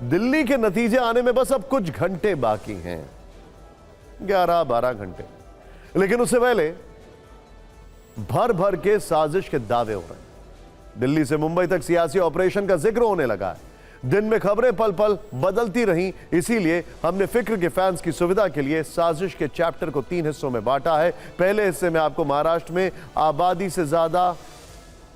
दिल्ली के नतीजे आने में बस अब कुछ घंटे बाकी हैं, 11-12 घंटे। लेकिन उससे पहले भर भर के साजिश के दावे हो रहे हैं। दिल्ली से मुंबई तक सियासी ऑपरेशन का जिक्र होने लगा है। दिन में खबरें पल पल बदलती रहीं, इसीलिए हमने फिक्र के फैंस की सुविधा के लिए साजिश के चैप्टर को 3 हिस्सों में बांटा है। पहले हिस्से में आपको महाराष्ट्र में आबादी से ज्यादा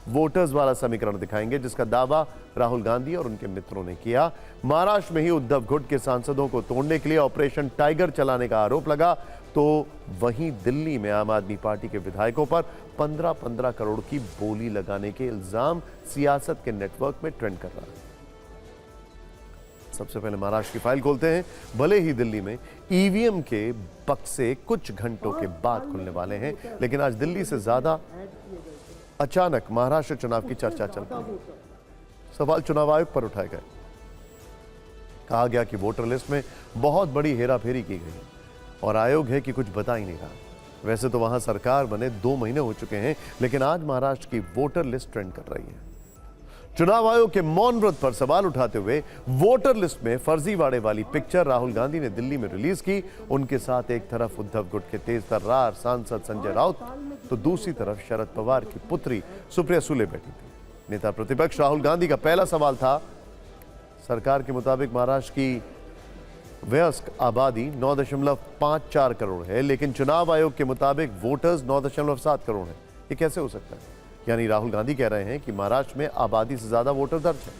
वोटर्स वाला समीकरण दिखाएंगे, जिसका दावा राहुल गांधी और उनके मित्रों ने किया। महाराष्ट्र में ही उद्धव गुट के सांसदों को तोड़ने के लिए ऑपरेशन टाइगर चलाने का आरोप लगा, तो वहीं दिल्ली में आम आदमी पार्टी के विधायकों पर 15-15 करोड़ की बोली लगाने के इल्जाम सियासत के नेटवर्क में ट्रेंड कर रहा है। सबसे पहले महाराष्ट्र की फाइल खोलते हैं। भले ही दिल्ली में ईवीएम के बक्से कुछ घंटों के बाद खुलने वाले हैं, लेकिन आज दिल्ली से ज्यादा अचानक महाराष्ट्र चुनाव की चर्चा चलती है। सवाल चुनाव आयोग पर उठाए गए। कहा गया कि वोटर लिस्ट में बहुत बड़ी हेराफेरी की गई और आयोग है कि कुछ बता ही नहीं रहा। वैसे तो वहां सरकार बने 2 महीने हो चुके हैं, लेकिन आज महाराष्ट्र की वोटर लिस्ट ट्रेंड कर रही है। चुनाव आयोग के मौन व्रत पर सवाल उठाते हुए वोटर लिस्ट में फर्जीवाड़े वाली पिक्चर राहुल गांधी ने दिल्ली में रिलीज की। उनके साथ एक तरफ उद्धव गुट के तेज तर्रार सांसद संजय राउत, तो दूसरी तरफ शरद पवार की पुत्री सुप्रिया सुले बैठी थी। नेता प्रतिपक्ष राहुल गांधी का पहला सवाल था, सरकार के मुताबिक महाराष्ट्र की वयस्क आबादी 9.54 करोड़ है, लेकिन चुनाव आयोग के मुताबिक वोटर्स 9.7 करोड़ है। ये कैसे हो सकता है? यानी राहुल गांधी कह रहे हैं कि महाराष्ट्र में आबादी से ज्यादा वोटर दर्ज है।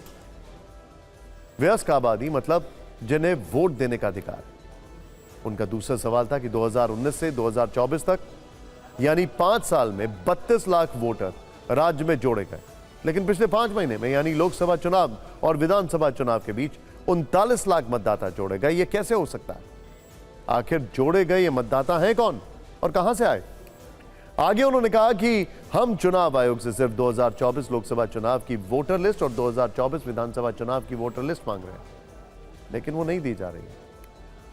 वयस्क आबादी मतलब जिन्हें वोट देने का अधिकार है। उनका दूसरा सवाल था कि 2019 से 2024 तक यानी 5 साल में 32 लाख वोटर राज्य में जोड़े गए, लेकिन पिछले 5 महीने में यानी लोकसभा चुनाव और विधानसभा चुनाव के बीच 39 लाख मतदाता जोड़े गए। ये कैसे हो सकता है? आखिर जोड़े गए ये मतदाता हैं कौन और कहां से आए? आगे उन्होंने कहा कि हम चुनाव आयोग से सिर्फ 2024 लोकसभा चुनाव की वोटर लिस्ट और 2024 विधानसभा चुनाव की वोटर लिस्ट मांग रहे हैं, लेकिन वो नहीं दी जा रही है।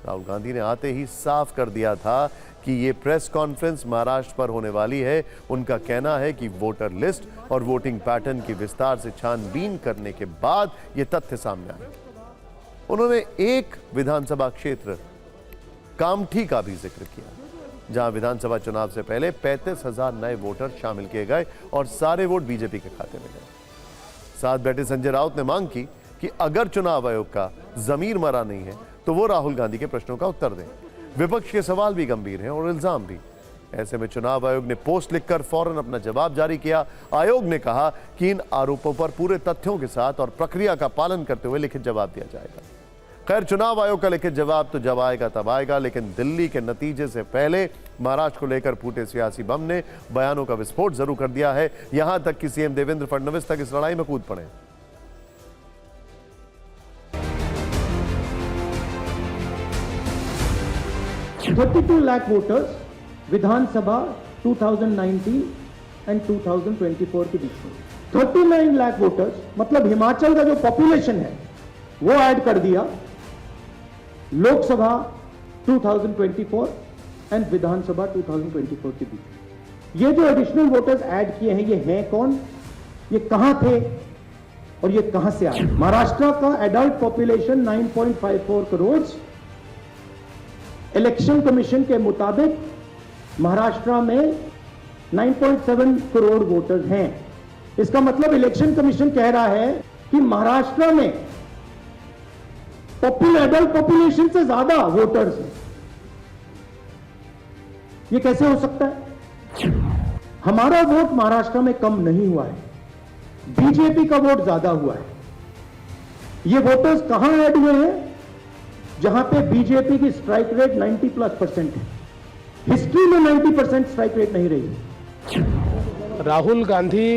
राहुल गांधी ने आते ही साफ कर दिया था कि ये प्रेस कॉन्फ्रेंस महाराष्ट्र पर होने वाली है। उनका कहना है कि वोटर लिस्ट और वोटिंग पैटर्न की विस्तार से छानबीन करने के बाद ये तथ्य सामने आए। उन्होंने एक विधानसभा क्षेत्र कामठी का भी जिक्र किया, जहां विधानसभा चुनाव से पहले 35,000 नए वोटर शामिल किए गए और सारे वोट बीजेपी के खाते में गए। साथ बैठे संजय राउत ने मांग की कि अगर चुनाव आयोग का जमीर मरा नहीं है तो वो राहुल गांधी के प्रश्नों का उत्तर दें। विपक्ष के सवाल भी गंभीर हैं और इल्जाम भी। ऐसे में चुनाव आयोग ने पोस्ट लिखकर फौरन अपना जवाब जारी किया। आयोग ने कहा कि इन आरोपों पर पूरे तथ्यों के साथ और प्रक्रिया का पालन करते हुए लिखित जवाब दिया जाएगा। खैर, चुनाव आयोग का लिखित जवाब तो जब आएगा तब आएगा, लेकिन दिल्ली के नतीजे से पहले महाराष्ट्र को लेकर फूटे सियासी बम ने बयानों का विस्फोट जरूर कर दिया है। यहां तक कि सीएम देवेंद्र फडणवीस तक इस लड़ाई में कूद पड़े। 32 लाख वोटर्स विधानसभा 2019 एंड 2024 के बीच में। 39 लाख वोटर्स मतलब हिमाचल का जो पॉपुलेशन है वो ऐड कर दिया लोकसभा 2024 एंड विधानसभा 2024 के बीच। ये जो एडिशनल वोटर्स ऐड किए हैं, ये हैं कौन, ये कहां थे और ये कहां से आए? महाराष्ट्र का adult population 9.54 crore. Election commission के मुताबिक महाराष्ट्र में 9.7 करोड़ वोटर्स हैं। इसका मतलब इलेक्शन कमीशन कह रहा है कि महाराष्ट्र में एडल्ट पॉपुलेशन से ज्यादा वोटर्स हैं। यह कैसे हो सकता है? हमारा वोट महाराष्ट्र में कम नहीं हुआ है, बीजेपी का वोट ज्यादा हुआ है। ये वोटर्स कहां ऐड हुए हैं? जहां पे बीजेपी की स्ट्राइक रेट 90+% है। हिस्ट्री में 90% स्ट्राइक रेट नहीं रही। राहुल गांधी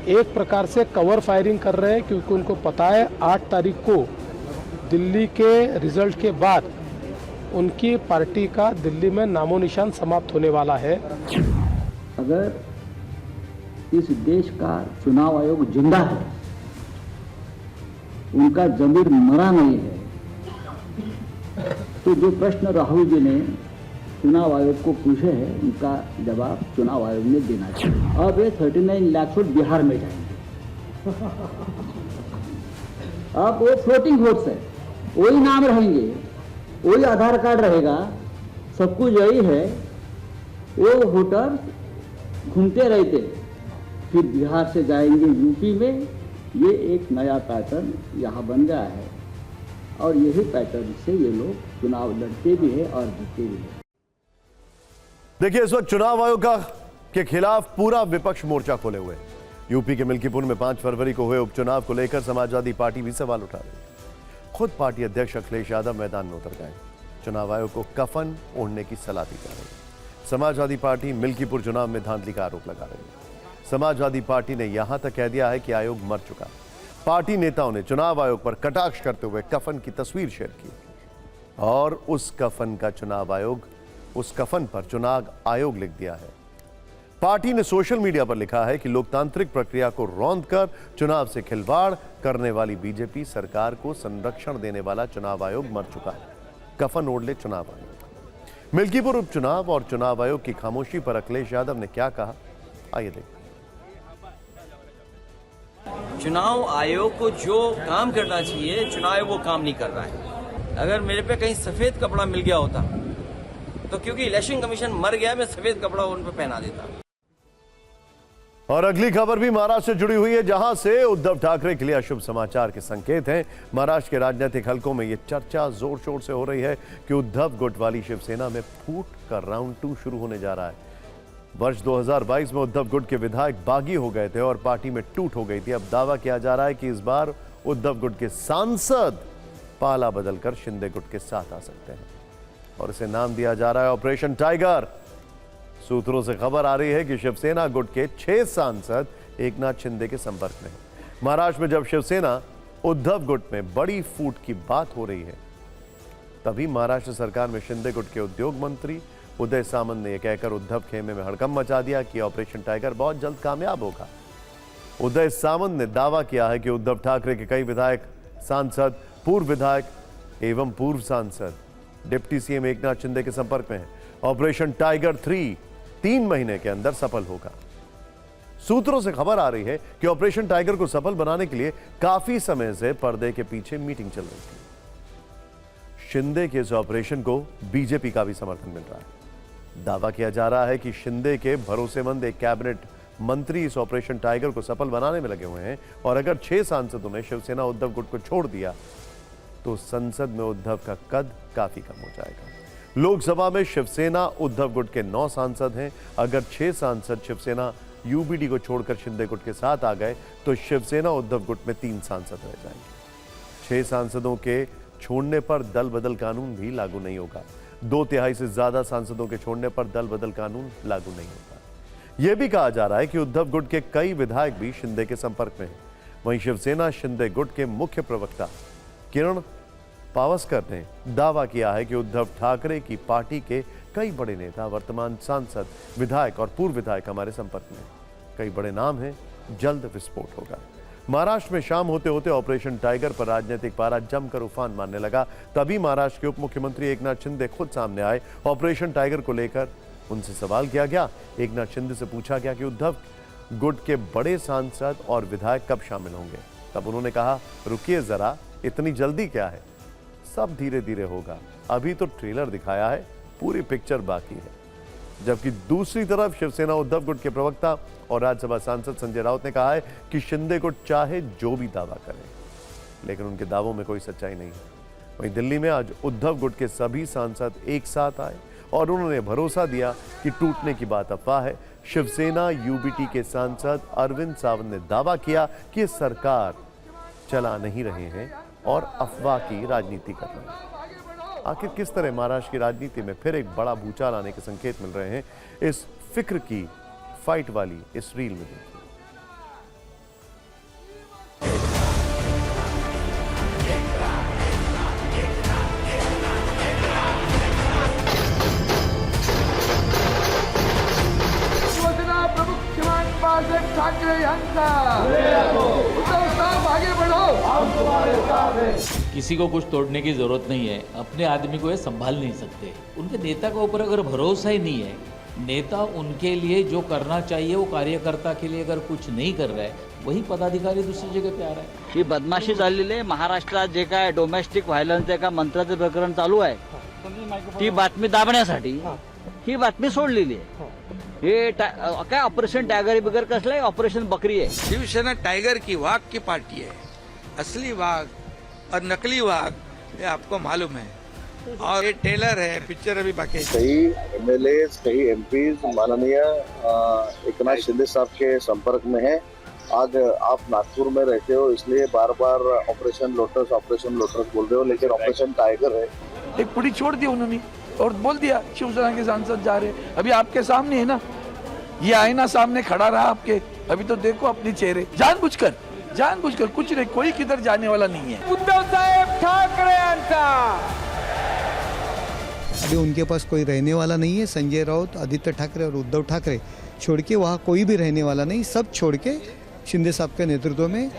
एक प्रकार से कवर फायरिंग कर रहे हैं, क्योंकि उनको पता है 8 तारीख को दिल्ली के रिजल्ट के बाद उनकी पार्टी का दिल्ली में नामो निशान समाप्त होने वाला है। अगर इस देश का चुनाव आयोग जिंदा है, उनका जमीर मरा नहीं है, तो जो प्रश्न राहुल जी ने चुनाव आयोग को पूछे हैं, उनका जवाब चुनाव आयोग ने देना चाहिए। अब ये 39 लाख वोट बिहार में जाएंगे। अब वो फ्लोटिंग वोट्स है, वही नाम रहेंगे, वही आधार कार्ड रहेगा, सब कुछ यही है। वो वोटर घूमते रहते, फिर बिहार से जाएंगे यूपी में। ये एक नया पैटर्न यहाँ बन गया है और यही पैटर्न से ये लोग चुनाव लड़ते भी है और जीतते भी है। देखिए, इस वक्त चुनाव आयोग के खिलाफ पूरा विपक्ष मोर्चा खोले हुए है। यूपी के मिल्कीपुर में 5 फरवरी को हुए उपचुनाव को लेकर समाजवादी पार्टी भी सवाल उठा रही है। खुद पार्टी अध्यक्ष अखिलेश यादव मैदान में उतर गए। चुनाव आयोग को कफन ओढ़ने की सलाह दी जा रही है। समाजवादी पार्टी मिल्कीपुर चुनाव में धांधली का आरोप लगा रही है। समाजवादी पार्टी ने यहां तक कह दिया है कि आयोग मर चुका। पार्टी नेताओं ने चुनाव आयोग पर कटाक्ष करते हुए कफन की तस्वीर शेयर की और उस कफन पर चुनाव आयोग लिख दिया है। पार्टी ने सोशल मीडिया पर लिखा है कि लोकतांत्रिक प्रक्रिया को रौंदकर चुनाव से खिलवाड़ करने वाली बीजेपी सरकार को संरक्षण देने वाला चुनाव आयोग मर चुका है। कफन ओढ़ ले चुनाव आयोग। मिल्कीपुर उपचुनाव और चुनाव आयोग की खामोशी पर अखिलेश यादव ने क्या कहा, आइए देखिए। चुनाव आयोग को जो काम करना चाहिए, चुनाव आयोग वो काम नहीं कर रहा है। अगर मेरे पे कहीं सफेद कपड़ा मिल गया होता तो क्योंकि इलेक्शन कमीशन मर गया, मैं सफेद कपड़ा उन पे पहना देता। और अगली खबर भी महाराष्ट्र से जुड़ी हुई है, जहां से उद्धव ठाकरे के लिए अशुभ समाचार के संकेत हैं। महाराष्ट्र के राजनीतिक हलकों में यह चर्चा जोर शोर से हो रही है कि उद्धव गुट वाली शिवसेना में फूट का राउंड 2 शुरू होने जा रहा है। वर्ष 2022 में उद्धव गुट के विधायक बागी हो गए थे और पार्टी में टूट हो गई थी। अब दावा किया जा रहा है कि इस बार उद्धव गुट के सांसद पाला बदलकर शिंदे गुट के साथ आ सकते हैं और इसे नाम दिया जा रहा है ऑपरेशन टाइगर। सूत्रों से खबर आ रही है कि शिवसेना गुट के 6 सांसद एकनाथ शिंदे के संपर्क में हैं। महाराष्ट्र में जब शिवसेना उद्धव गुट में बड़ी फूट की बात हो रही है, तभी महाराष्ट्र सरकार में शिंदे गुट के उद्योग मंत्री उदय सामंत ने यह कहकर उद्धव खेमे में हड़कंप मचा दिया कि ऑपरेशन टाइगर बहुत जल्द कामयाब होगा। उदय सामंत ने दावा किया है कि उद्धव ठाकरे के कई विधायक, सांसद, पूर्व विधायक एवं पूर्व सांसद डिप्टी सीएम एकनाथ शिंदे के संपर्क में हैं। ऑपरेशन टाइगर 3 महीने के अंदर सफल होगा। सूत्रों से खबर आ रही है कि ऑपरेशन टाइगर को सफल बनाने के लिए काफी समय से पर्दे के पीछे मीटिंग चल रही थी। शिंदे के इस ऑपरेशन को बीजेपी का भी समर्थन मिल रहा है। दावा किया जा रहा है कि शिंदे के भरोसेमंद एक कैबिनेट मंत्री इस ऑपरेशन टाइगर को सफल बनाने में लगे हुए हैं और अगर 6 सांसदों ने शिवसेना उद्धव गुट को छोड़ दिया तो संसद में उद्धव का कद काफी कम हो जाएगा। लोकसभा में शिवसेना उद्धव गुट के 9 सांसद हैं। अगर 6 सांसद शिवसेना यूबीडी को छोड़कर शिंदे गुट के साथ आ गए तो शिवसेना उद्धव गुट में 3 सांसद रह जाएंगे। 6 सांसदों के छोड़ने पर दल बदल कानून भी लागू नहीं होगा। 2/3 से ज्यादा सांसदों के छोड़ने पर दल बदल कानून लागू नहीं होगा। यह भी कहा जा रहा है कि उद्धव गुट के कई विधायक भी शिंदे के संपर्क में हैं। वहीं शिवसेना शिंदे गुट के मुख्य प्रवक्ता किरण पावस्कर ने दावा किया है कि उद्धव ठाकरे की पार्टी के कई बड़े नेता, वर्तमान सांसद, विधायक और पूर्व विधायक हमारे संपर्क में। कई बड़े नाम हैं, जल्द विस्फोट होगा। महाराष्ट्र में शाम होते होते ऑपरेशन टाइगर पर राजनीतिक पारा जमकर उफान मारने लगा। तभी महाराष्ट्र के उप मुख्यमंत्री एकनाथ शिंदे खुद सामने आए। ऑपरेशन टाइगर को लेकर उनसे सवाल किया गया। एकनाथ शिंदे से पूछा गया कि उद्धव गुट के बड़े सांसद और विधायक कब शामिल होंगे। तब उन्होंने कहा, रुकिए जरा, इतनी जल्दी क्या है, सब धीरे धीरे होगा, अभी तो ट्रेलर दिखाया है, पूरी पिक्चर बाकी है। जबकि दूसरी तरफ शिवसेना उद्धव गुट के प्रवक्ता और राज्यसभा सांसद संजय राउत ने कहा है कि शिंदे गुट चाहे जो भी दावा करे, लेकिन उनके दावों में कोई सच्चाई नहीं है। वहीं दिल्ली में आज उद्धव गुट के सभी सांसद एक साथ आए और उन्होंने भरोसा दिया कि टूटने की बात अफवाह है। शिवसेना यूबीटी के सांसद अरविंद सावंत ने दावा किया कि सरकार चला नहीं रहे हैं और अफवाह की राजनीति कर रहे हैं। आखिर किस तरह महाराष्ट्र की राजनीति में फिर एक बड़ा भूचाल आने के संकेत मिल रहे हैं, इस फिक्र की फाइट वाली इस रील में देखिए। शिवसेना प्रमुख श्रीमान बाळासाहेब ठाकरे यांचा उद्धव साहब आगे बढ़ो, हम तुम्हारे साथ हैं। किसी को कुछ तोड़ने की जरूरत नहीं है, अपने आदमी को ये संभाल नहीं सकते। उनके नेता के ऊपर अगर भरोसा ही नहीं है नेता उनके लिए जो करना चाहिए वो कार्यकर्ता के लिए अगर कुछ नहीं कर रहा है, वही पदाधिकारी दूसरी जगह पे आ रहा है. ही बदमाशी झालेली आहे. महाराष्ट्रात जे काय डोमेस्टिक व्हायलन्स एका मंत्र्याचं प्रकरण चालू आहे, ती बातमी दाबण्यासाठी ही बातमी सोडलेली आहे. हे काय ऑपरेशन टायगर बिगर कसलं आहे, ऑपरेशन बकरी आहे. शिवसेना टाइगर की वाघ की पार्टी है. असली वाघ और नकली वाघ ये आपको मालूम है, और ये टेलर है, पिक्चर अभी बाकी है. कई एमएलए, कई एमपीज माननीय एकनाथ शिंदे साहब के संपर्क में है. आज आप नागपुर में रहते हो इसलिए बार बार ऑपरेशन लोटस बोल रहे हो, लेकिन ऑपरेशन टाइगर है. एक पुड़ी छोड़ दी उन्होंने और बोल दिया शिवसेना के सांसद जा रहे. अभी आपके सामने है ना, ये आईना सामने खड़ा रहा आपके. अभी तो देखो अपने चेहरे. जानबूझकर कुछ नहीं, कोई किधर जाने वाला नहीं है. उद्धव साहेब ठाकरे यांचा. अभी उनके पास कोई रहने वाला नहीं है. संजय राउत, आदित्य ठाकरे और उद्धव ठाकरे छोड़ के वहाँ कोई भी रहने वाला नहीं. सब छोड़ के शिंदे साहब के नेतृत्व में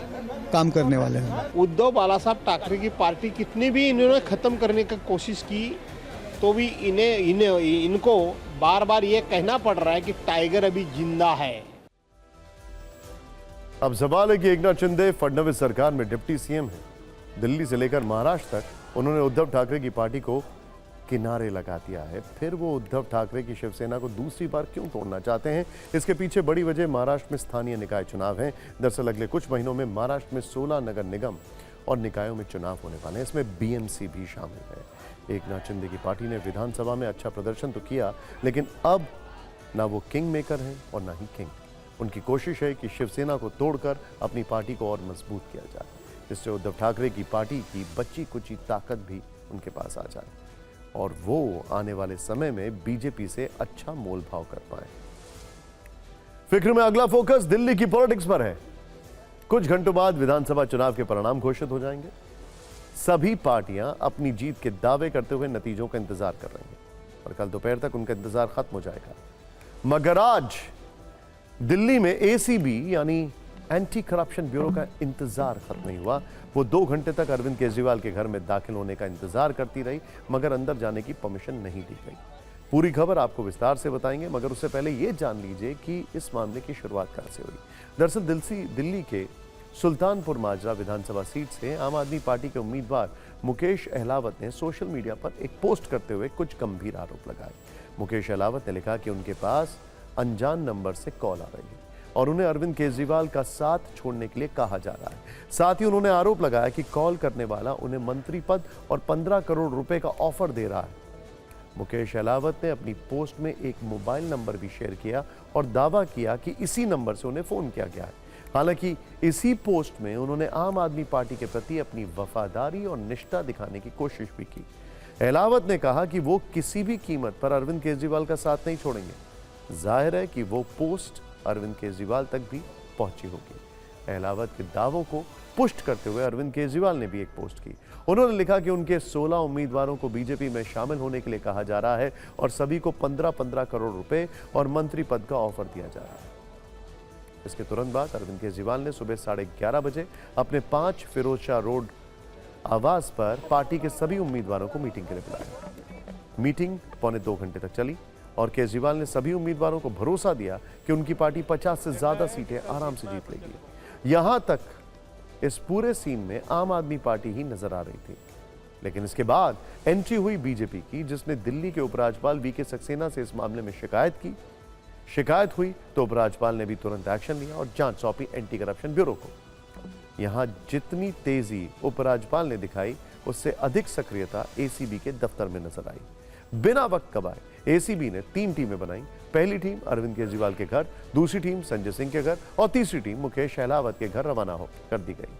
काम करने वाले हैं. उद्धव बाला साहब ठाकरे की पार्टी कितनी भी इन्होंने खत्म करने की कोशिश की, तो भी इनको बार बार ये कहना पड़ रहा है कि टाइगर अभी जिंदा है. अब सवाल है कि एकनाथ शिंदे फडणवीस सरकार में डिप्टी सीएम है. दिल्ली से लेकर महाराष्ट्र तक उन्होंने उद्धव ठाकरे की पार्टी को किनारे लगा दिया है. फिर वो उद्धव ठाकरे की शिवसेना को दूसरी बार क्यों तोड़ना चाहते हैं? इसके पीछे बड़ी वजह महाराष्ट्र में स्थानीय निकाय चुनाव है. दरअसल अगले कुछ महीनों में महाराष्ट्र में 16 नगर निगम और निकायों में चुनाव होने वाले हैं. इसमें बीएमसी भी शामिल है. एकनाथ शिंदे की पार्टी ने विधानसभा में अच्छा प्रदर्शन तो किया, लेकिन अब ना वो किंग मेकर हैं और ना ही किंग. उनकी कोशिश है कि शिवसेना को तोड़कर अपनी पार्टी को और मजबूत किया जाए, जिससे उद्धव ठाकरे की पार्टी की बच्ची कुची ताकत भी उनके पास आ जाए और वो आने वाले समय में बीजेपी से अच्छा मोल भाव कर पाए. फिक्र में अगला फोकस दिल्ली की पॉलिटिक्स पर है. कुछ घंटों बाद विधानसभा चुनाव के परिणाम घोषित हो जाएंगे. सभी पार्टियां अपनी जीत के दावे करते हुए नतीजों का इंतजार कर रही हैं और कल दोपहर तक उनका इंतजार खत्म हो जाएगा. मगर आज दिल्ली में एसीबी यानी एंटी करप्शन ब्यूरो का इंतजार खत्म नहीं हुआ. वो 2 घंटे तक अरविंद केजरीवाल के घर में दाखिल होने का इंतजार करती रही, मगर अंदर जाने की परमिशन नहीं दी गई. पूरी खबर आपको विस्तार से बताएंगे, मगर उससे पहले ये जान लीजिए कि इस मामले की शुरुआत कहां से हुई. दरअसल दिल्ली के सुल्तानपुर माजरा विधानसभा सीट से आम आदमी पार्टी के उम्मीदवार मुकेश अहलावत ने सोशल मीडिया पर एक पोस्ट करते हुए कुछ गंभीर आरोप लगाए. मुकेश अहलावत ने लिखा कि उनके पास अनजान नंबर से कॉल आ रही है और उन्हें अरविंद केजरीवाल का साथ छोड़ने के लिए कहा जा रहा है. साथ ही उन्होंने आरोप लगाया कि कॉल करने वाला उन्हें मंत्री पद और 15 करोड़ रुपए का ऑफर दे रहा है. मुकेश अहलावत ने अपनी पोस्ट में एक मोबाइल नंबर भी शेयर किया और दावा किया कि इसी नंबर से उन्हें फोन किया गया है. हालांकि इसी पोस्ट में उन्होंने आम आदमी पार्टी के प्रति अपनी वफादारी और निष्ठा दिखाने की कोशिश भी की. अहलावत ने कहा कि वो किसी भी कीमत पर अरविंद केजरीवाल का साथ नहीं छोड़ेंगे. जाहिर है कि वो पोस्ट अरविंद केजरीवाल तक भी पहुंची होगी. अहलावत के दावों को पुष्ट करते हुए अरविंद केजरीवाल ने भी एक पोस्ट की. उन्होंने लिखा कि उनके 16 उम्मीदवारों को बीजेपी में शामिल होने के लिए कहा जा रहा है और सभी को 15-15 करोड़ रुपए और मंत्री पद का ऑफर दिया जा रहा है. इसके तुरंत बाद अरविंद केजरीवाल ने सुबह 11:30 बजे अपने 5 फिरोज शाह रोड आवास पर पार्टी के सभी उम्मीदवारों को मीटिंग के लिए बुलाया. मीटिंग पौने 2 घंटे तक चली और केजरीवाल ने सभी उम्मीदवारों को भरोसा दिया कि उनकी पार्टी 50 से ज्यादा सीटें आराम से जीत लेगी. यहां तक इस पूरे सीन में आम आदमी पार्टी ही नजर आ रही थी. लेकिन इसके बाद एंट्री हुई बीजेपी की, जिसने दिल्ली के उपराज्यपाल वीके सक्सेना से इस मामले में शिकायत की. शिकायत हुई तो उपराज्यपाल ने भी तुरंत एक्शन लिया और जांच सौंपी एंटी करप्शन ब्यूरो को. यहां जितनी तेजी उपराज्यपाल ने दिखाई, उससे अधिक सक्रियता एसीबी के दफ्तर में नजर आई. बिना वक्त गवाए एसीबी ने 3 टीमें बनाई. पहली टीम अरविंद केजरीवाल के घर, दूसरी टीम संजय सिंह के घर और तीसरी टीम मुकेश अहलावत के घर रवाना कर दी गई.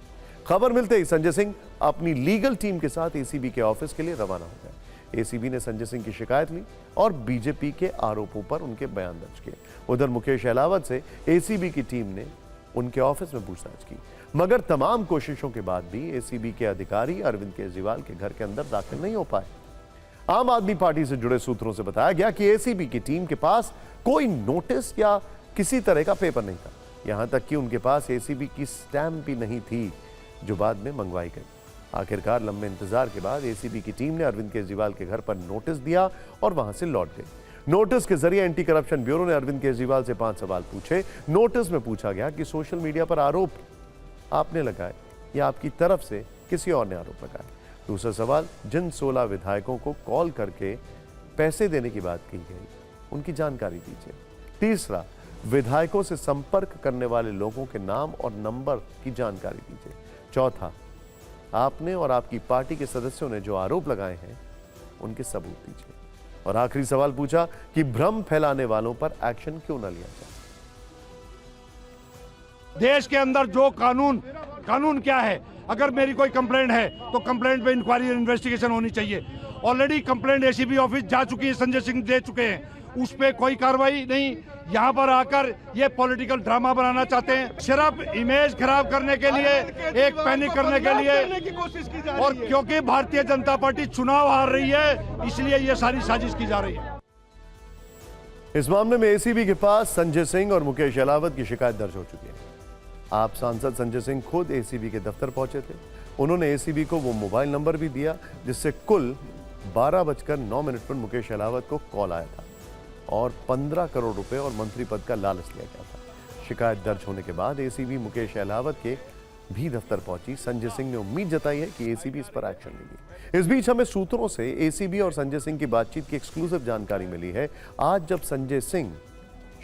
खबर मिलते ही संजय सिंह अपनी लीगल टीम के साथ एसीबी के ऑफिस के लिए रवाना हो गए. एसीबी ने संजय सिंह की शिकायत ली और बीजेपी के आरोपों पर उनके बयान दर्ज किए. उधर मुकेश अहलावत से एसीबी की टीम ने उनके ऑफिस में पूछताछ की, मगर तमाम कोशिशों के बाद भी एसीबी के अधिकारी अरविंद केजरीवाल के घर के अंदर दाखिल नहीं हो पाए. आम आदमी पार्टी से जुड़े सूत्रों से बताया गया कि एसीबी की टीम के पास कोई नोटिस या किसी तरह का पेपर नहीं था. यहां तक कि उनके पास एसीबी की स्टैंप भी नहीं थी, जो बाद में मंगवाई गई. आखिरकार लंबे इंतजार के बाद एसीबी की टीम ने अरविंद केजरीवाल के घर पर नोटिस दिया और वहां से लौट गई. नोटिस के जरिए एंटी करप्शन ब्यूरो ने अरविंद केजरीवाल से 5 सवाल पूछे। नोटिस में पूछा गया कि सोशल मीडिया पर आरोप आपने लगाए या आपकी तरफ से किसी और ने आरोप लगाए। दूसरा सवाल, जिन 16 विधायकों को कॉल करके पैसे देने की बात की गई उनकी जानकारी दीजिए। तीसरा, विधायकों से संपर्क करने वाले लोगों के नाम और नंबर की जानकारी दीजिए। चौथा, आपने और आपकी पार्टी के सदस्यों ने जो आरोप लगाए हैं उनके सबूत दीजिए। और आखिरी सवाल पूछा कि भ्रम फैलाने वालों पर एक्शन क्यों न लिया जाए। देश के अंदर जो कानून क्या है, अगर मेरी कोई कंप्लेंट है तो कंप्लेंट पे इंक्वायरी इन्वेस्टिगेशन होनी चाहिए। ऑलरेडी कंप्लेंट एसीबी ऑफिस जा चुकी है, संजय सिंह दे चुके हैं, उस पे कोई कार्रवाई नहीं। यहाँ पर आकर ये पॉलिटिकल ड्रामा बनाना चाहते हैं, सिर्फ इमेज खराब करने के लिए, एक पैनिक करने के लिए, और क्योंकि भारतीय जनता पार्टी चुनाव हार रही है इसलिए ये सारी साजिश की जा रही है। इस मामले में एसीबी के पास संजय सिंह और मुकेश अहलावत की शिकायत दर्ज हो चुकी है। आप सांसद संजय सिंह खुद एसीबी के दफ्तर पहुंचे थे। उन्होंने एसीबी को वो मोबाइल नंबर भी दिया जिससे कुल 12:09 पर मुकेश अहलावत को कॉल आया था और 15 करोड़ रुपए और मंत्री पद का लालच लिया गया था। शिकायत दर्ज होने के बाद एसीबी मुकेश अहलावत के भी दफ्तर पहुंची। संजय सिंह ने उम्मीद जताई है कि एसीबी इस पर एक्शन लेगी। इस बीच हमें सूत्रों से एसीबी और संजय सिंह की बातचीत की एक्सक्लूसिव जानकारी मिली है। आज जब संजय सिंह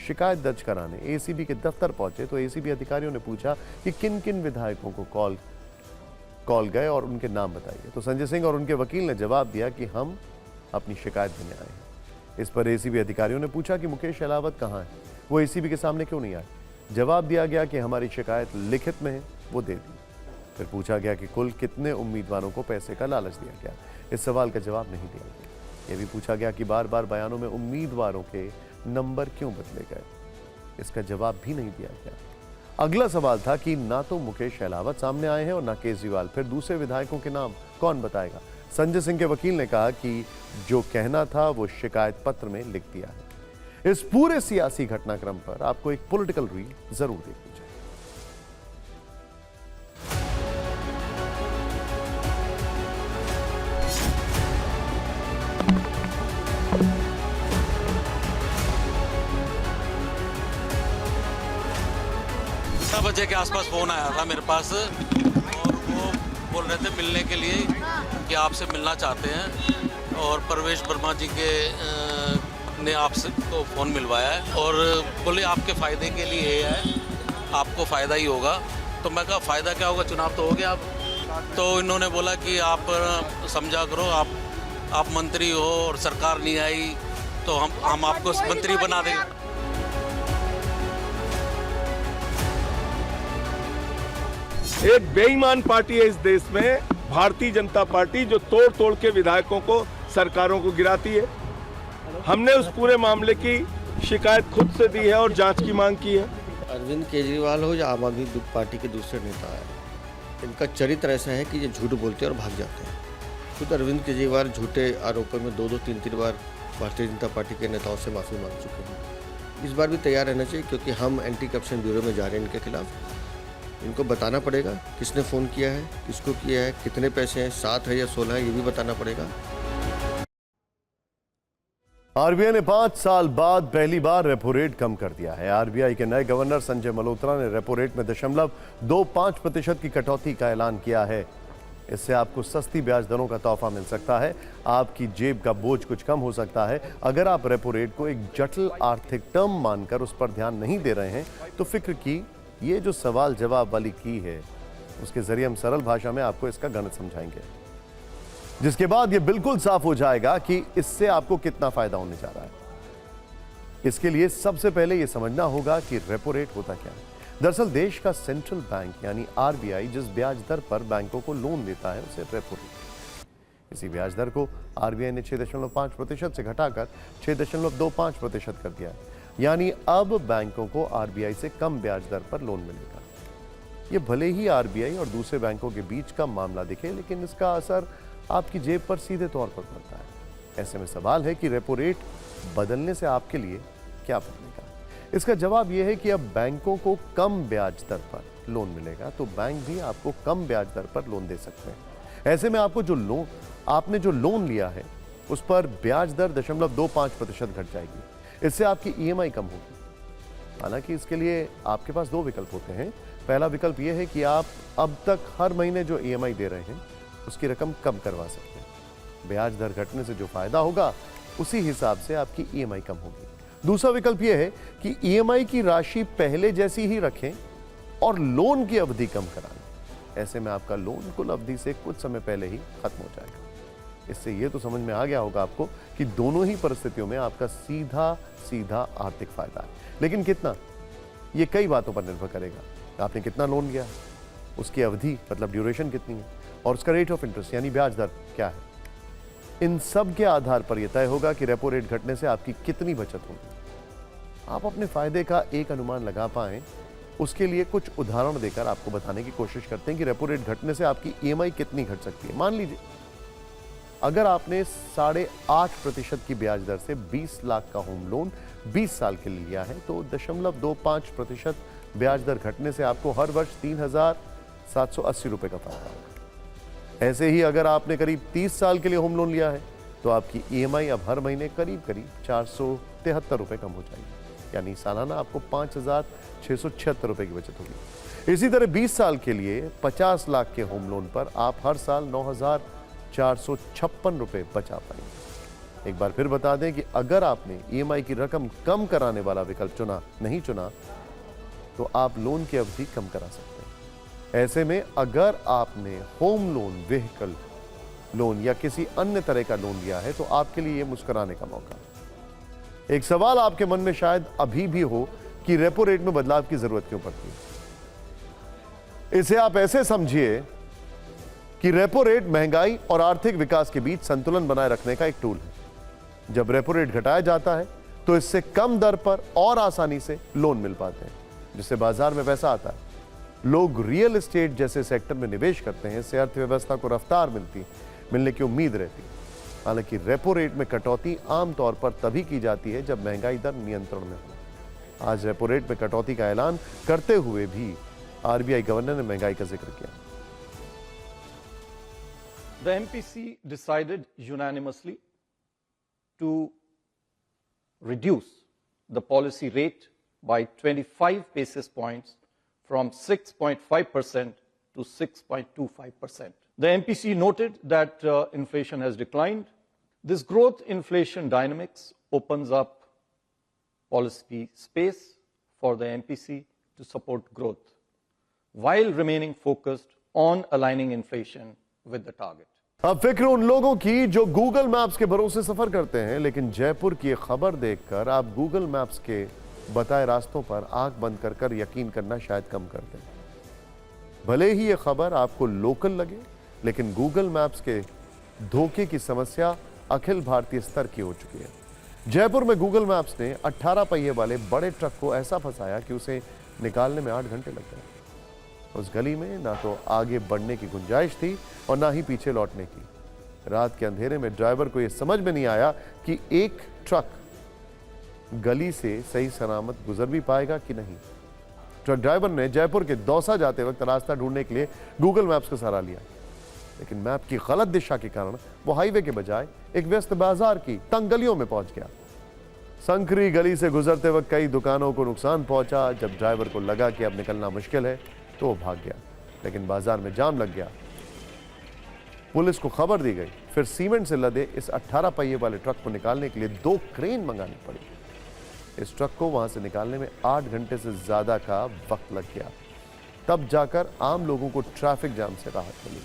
शिकायत दर्ज कराने एसीबी के दफ्तर पहुंचे तो एसीबी अधिकारियों ने पूछा कि किन किन विधायकों को कॉल गए और उनके नाम बताइए। तो संजय सिंह और उनके वकील ने जवाब दिया कि हम अपनी शिकायत देने आए हैं। इस पर एसीबी अधिकारियों ने पूछा कि मुकेश अहलावत कहाँ है, वो एसीबी के सामने क्यों नहीं आए। जवाब दिया गया कि हमारी शिकायत लिखित में है, वो दे दी। फिर पूछा गया कि कुल कितने उम्मीदवारों को पैसे का लालच दिया गया। इस सवाल का जवाब नहीं दिया गया। यह भी पूछा गया कि बार बार बयानों में उम्मीदवारों के नंबर क्यों बदले गए। इसका जवाब भी नहीं दिया गया। अगला सवाल था कि ना तो मुकेश अहलावत सामने आए हैं और ना केजरीवाल, फिर दूसरे विधायकों के नाम कौन बताएगा। संजय सिंह के वकील ने कहा कि जो कहना था वो शिकायत पत्र में लिख दिया है। इस पूरे सियासी घटनाक्रम पर आपको एक पॉलिटिकल रील जरूर देखनी चाहिए। बजे के आसपास फोन आया था मेरे पास और वो बोल रहे थे मिलने के लिए कि आपसे मिलना चाहते हैं और परवेश वर्मा जी के ने आपसे को फ़ोन मिलवाया है और बोले आपके फ़ायदे के लिए है, आपको फ़ायदा ही होगा। तो मैं कहा फ़ायदा क्या होगा, चुनाव तो हो गया अब। तो इन्होंने बोला कि आप समझा करो, आप मंत्री हो और सरकार नहीं आई तो हम आपको मंत्री बना देंगे। एक बेईमान पार्टी है इस देश में भारतीय जनता पार्टी, जो तोड़ तोड़ के विधायकों को, सरकारों को गिराती है। हमने उस पूरे मामले की शिकायत खुद से दी है और जांच की मांग की है। अरविंद केजरीवाल हो या आम आदमी पार्टी के दूसरे नेता है, इनका चरित्र ऐसा है कि ये झूठ बोलते हैं और भाग जाते हैं। खुद अरविंद केजरीवाल झूठे आरोपों में 2-2, 3-3 बार भारतीय जनता पार्टी के नेताओं से माफ़ी मांग चुके हैं। इस बार भी तैयार रहना चाहिए क्योंकि हम एंटी करप्शन ब्यूरो में जा रहे हैं इनके खिलाफ। इनको बताना पड़ेगा किसने फ़ोन किया है, किसको किया है, कितने पैसे हैं, 7 है या 16 है, ये भी बताना पड़ेगा। आरबीआई ने 5 साल बाद पहली बार रेपो रेट कम कर दिया है। आरबीआई के नए गवर्नर संजय मल्होत्रा ने रेपो रेट में 0.25% की कटौती का ऐलान किया है। इससे आपको सस्ती ब्याज दरों का तोहफा मिल सकता है, आपकी जेब का बोझ कुछ कम हो सकता है। अगर आप रेपो रेट को एक जटिल आर्थिक टर्म मानकर उस पर ध्यान नहीं दे रहे हैं तो फिक्र की ये जो सवाल जवाब वाली की है उसके जरिए हम सरल भाषा में आपको इसका गणित समझाएंगे, जिसके बाद ये बिल्कुल साफ हो जाएगा कि इससे आपको कितना फायदा होने जा रहा है। इसके लिए सबसे पहले यह समझना होगा कि रेपो रेट होता क्या है। दरअसल देश का सेंट्रल बैंक यानी आरबीआई जिस ब्याज दर पर बैंकों को लोन देता है उसे रेपो रेट। इसी ब्याज दर को आरबीआई ने 6.5% से घटाकर 6.25% कर दिया है। यानी अब बैंकों को आरबीआई से कम ब्याज दर पर लोन मिलेगा। ये भले ही आरबीआई और दूसरे बैंकों के बीच का मामला दिखे, लेकिन इसका असर आपकी जेब पर सीधे तौर पर पड़ता है। ऐसे में सवाल है कि रेपो रेट बदलने से आपके लिए क्या बदलेगा। इसका जवाब यह है कि अब बैंकों को कम ब्याज दर पर लोन मिलेगा तो बैंक भी आपको कम ब्याज दर पर लोन दे सकते हैं। ऐसे में आपने जो लोन लिया है उस पर ब्याज दर 0.25% घट जाएगी। इससे आपकी EMI कम होगी। हालांकि इसके लिए आपके पास दो विकल्प होते हैं। पहला विकल्प यह है कि आप अब तक हर महीने जो EMI दे रहे हैं उसकी रकम कम करवा सकते हैं। ब्याज दर घटने से जो फायदा होगा उसी हिसाब से आपकी EMI कम होगी। दूसरा विकल्प यह है कि EMI की राशि पहले जैसी ही रखें और लोन की अवधि कम कराएं। ऐसे में आपका लोन कुल अवधि से कुछ समय पहले ही खत्म हो जाएगा। इससे यह तो समझ में आ गया होगा आपको कि दोनों ही परिस्थितियों में आपका सीधा सीधा आर्थिक फायदा है। लेकिन कितना, यह कई बातों पर निर्भर करेगा। आपने कितना लोन लिया है, उसकी अवधि मतलब ड्यूरेशन कितनी है, और उसका रेट ऑफ इंटरेस्ट यानी ब्याज दर क्या है। इन सब के आधार पर यह तय होगा कि रेपो रेट घटने से आपकी कितनी बचत होगी। आप अपने फायदे का एक अनुमान लगा पाएं, उसके लिए कुछ उदाहरण देकर आपको बताने की कोशिश करते हैं कि रेपो रेट घटने से आपकी EMI कितनी घट सकती है। मान लीजिए अगर आपने 8.5% की ब्याज दर से 20 लाख का होम लोन 20 साल के लिए लिया है तो 0.25% ब्याज दर घटने से आपको हर वर्ष 3,780 रुपए का फायदा होगा। ऐसे ही अगर आपने करीब 30 साल के लिए होम लोन लिया है तो आपकी EMI अब हर महीने करीब 473 रुपए कम हो जाएगी, यानी सालाना आपको 5,676 रुपए की बचत होगी। इसी तरह 20 साल के लिए 50 लाख के होम लोन पर आप हर साल 9,456 रुपए बचा पाएंगे। एक बार फिर बता दें कि अगर आपने EMI की रकम कम कराने वाला विकल्प नहीं चुना तो आप लोन की अवधि कम करा सकते हैं। ऐसे में अगर आपने होम लोन, व्हीकल लोन या किसी अन्य तरह का लोन लिया है तो आपके लिए यह मुस्कुराने का मौका है। एक सवाल आपके मन में शायद अभी भी हो कि रेपो रेट में बदलाव की जरूरत क्यों पड़ती है। इसे आप ऐसे समझिए कि रेपो रेट महंगाई और आर्थिक विकास के बीच संतुलन बनाए रखने का एक टूल है। जब रेपो रेट घटाया जाता है तो इससे कम दर पर और आसानी से लोन मिल पाते हैं, जिससे बाजार में पैसा आता है। लोग रियल एस्टेट जैसे सेक्टर में निवेश करते हैं, इससे अर्थव्यवस्था को रफ्तार मिलने की उम्मीद रहती है। हालांकि रेपो रेट में कटौती आमतौर पर तभी की जाती है जब महंगाई दर नियंत्रण में हो। आज रेपो रेट में कटौती का ऐलान करते हुए भी RBI गवर्नर ने महंगाई का जिक्र किया। The MPC decided unanimously to reduce the policy rate by 25 basis points from 6.5% to 6.25%. The MPC noted that inflation has declined. This growth inflation dynamics opens up policy space for the MPC to support growth while remaining focused on aligning inflation with the target. अब फिक्र उन लोगों की जो Google maps के भरोसे सफर करते हैं, लेकिन जयपुर की खबर देखकर आप गूगल मैप्स के बताए रास्तों पर आंख बंद कर यकीन करना शायद कम कर दें। भले ही यह खबर आपको लोकल लगे, लेकिन गूगल मैप्स के धोखे की समस्या अखिल भारतीय स्तर की हो चुकी है। जयपुर में गूगल मैप्स ने 18 पहिए वाले बड़े ट्रक को ऐसा फंसाया कि उसे निकालने में 8 घंटे लग गए। उस गली में ना तो आगे बढ़ने की गुंजाइश थी और ना ही पीछे लौटने की। रात के अंधेरे में ड्राइवर को यह समझ में नहीं आया कि एक ट्रक गली से सही सलामत गुजर भी पाएगा कि नहीं। ट्रक ड्राइवर ने जयपुर के दौसा जाते वक्त रास्ता ढूंढने के लिए गूगल मैप्स का सहारा लिया, लेकिन मैप की गलत दिशा के कारण वो हाईवे के बजाय एक व्यस्त बाजार की तंग गलियों में पहुंच गया। संकरी गली से गुजरते वक्त कई दुकानों को नुकसान पहुंचा। जब ड्राइवर को लगा कि अब निकलना मुश्किल है तो वो भाग गया, लेकिन बाजार में जाम लग गया। पुलिस को खबर दी गई, फिर सीमेंट से लदे इस 18 पहिए वाले ट्रक को निकालने के लिए 2 क्रेन मंगानी पड़ी। इस ट्रक को वहां से निकालने में 8 घंटे से ज्यादा का वक्त लग गया। तब जाकर आम लोगों को ट्रैफिक जाम से राहत मिली।